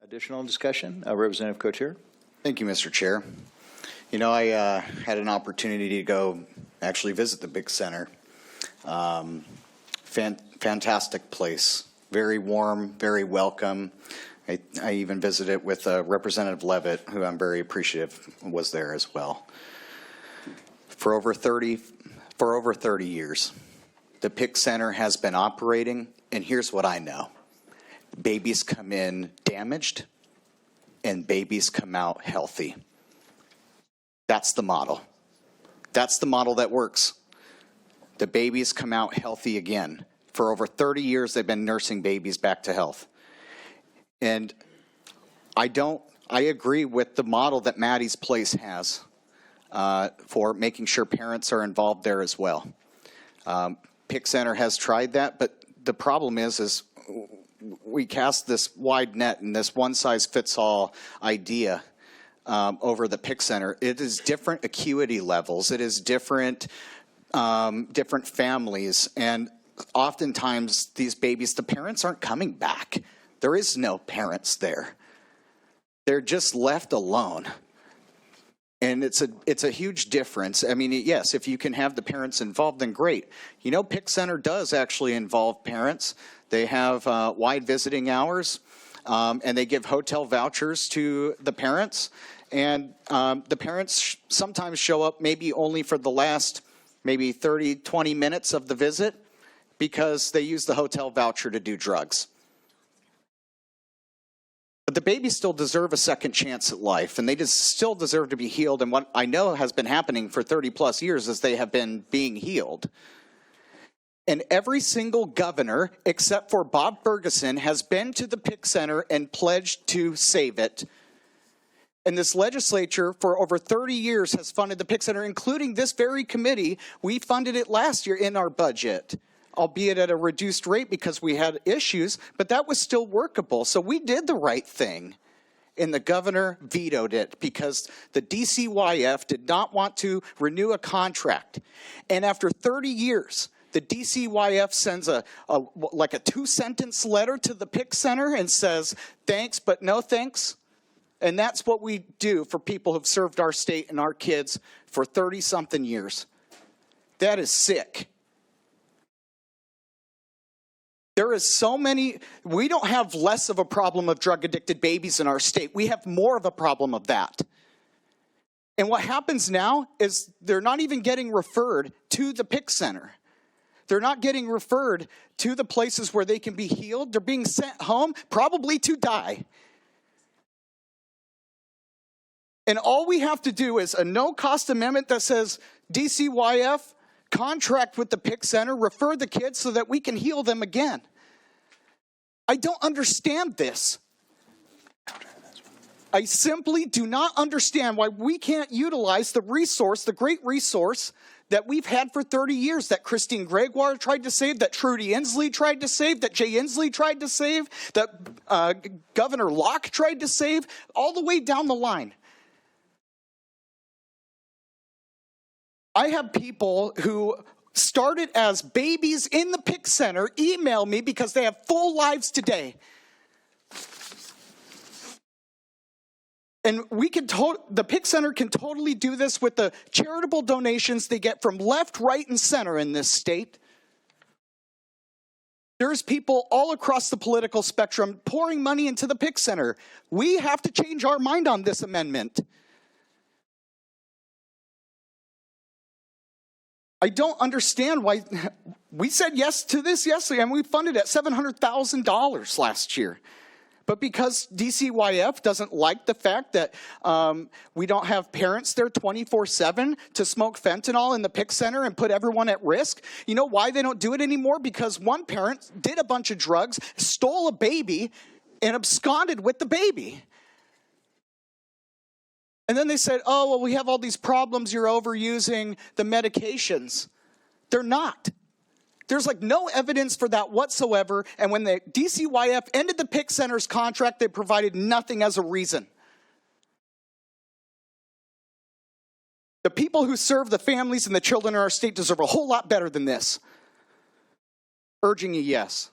Additional discussion? Representative Couture. Thank you, Mr. Chair. You know, I had an opportunity to go actually visit the big center. Fantastic place. Very warm, very welcome. I even visited with Representative Levitt, who I'm very appreciative was there as well. For over 30 years, the PIC Center has been operating, and here's what I know. Babies come in damaged, and babies come out healthy. That's the model. That's the model that works. The babies come out healthy again. For over 30 years, they've been nursing babies back to health. And I agree with the model that Maddie's Place has for making sure parents are involved there as well. PIC Center has tried that, but the problem is we cast this wide net and this one-size-fits-all idea over the PIC Center. It is different acuity levels. It is different families, and oftentimes these babies, the parents aren't coming back. There is no parents there. They're just left alone. And it's a huge difference. I mean, yes, if you can have the parents involved, then great. You know, PIC Center does actually involve parents. They have wide visiting hours, and they give hotel vouchers to the parents. And the parents sometimes show up maybe only for the last maybe 30, 20 minutes of the visit because they use the hotel voucher to do drugs. But the babies still deserve a second chance at life, and they still deserve to be healed. And what I know has been happening for 30 plus years is they have been being healed. And every single governor, except for Bob Ferguson, has been to the PIC Center and pledged to save it. And this legislature for over 30 years has funded the PIC Center, including this very committee. We funded it last year in our budget, albeit at a reduced rate because we had issues, but that was still workable. So we did the right thing. And the governor vetoed it because the DCYF did not want to renew a contract. And after 30 years, the DCYF sends like a 2-sentence letter to the PIC Center and says, thanks, but no thanks. And that's what we do for people who've served our state and our kids for 30-something years. That is sick. There is so many, we don't have less of a problem of drug-addicted babies in our state. We have more of a problem of that. And what happens now is they're not even getting referred to the PIC Center. They're not getting referred to the places where they can be healed. They're being sent home, probably to die. And all we have to do is a no-cost amendment that says DCYF, contract with the PIC Center, refer the kids so that we can heal them again. I don't understand this. I simply do not understand why we can't utilize the resource, the great resource that we've had for 30 years, that Christine Gregoire tried to save, that Trudy Inslee tried to save, that Jay Inslee tried to save, that Governor Locke tried to save, all the way down the line. I have people who started as babies in the PIC Center email me because they have full lives today. And the PIC Center can totally do this with the charitable donations they get from left, right, and center in this state. There's people all across the political spectrum pouring money into the PIC Center. We have to change our mind on this amendment. I don't understand why we said yes to this yesterday, and we funded it at $700,000 last year. But because DCYF doesn't like the fact that we don't have parents there 24/7 to smoke fentanyl in the PIC Center and put everyone at risk, you know why they don't do it anymore? Because one parent did a bunch of drugs, stole a baby, and absconded with the baby. And then they said, oh, well, we have all these problems, you're overusing the medications. They're not. There's like no evidence for that whatsoever. And when the DCYF ended the PIC Center's contract, they provided nothing as a reason. The people who serve the families and the children in our state deserve a whole lot better than this. Urging a yes.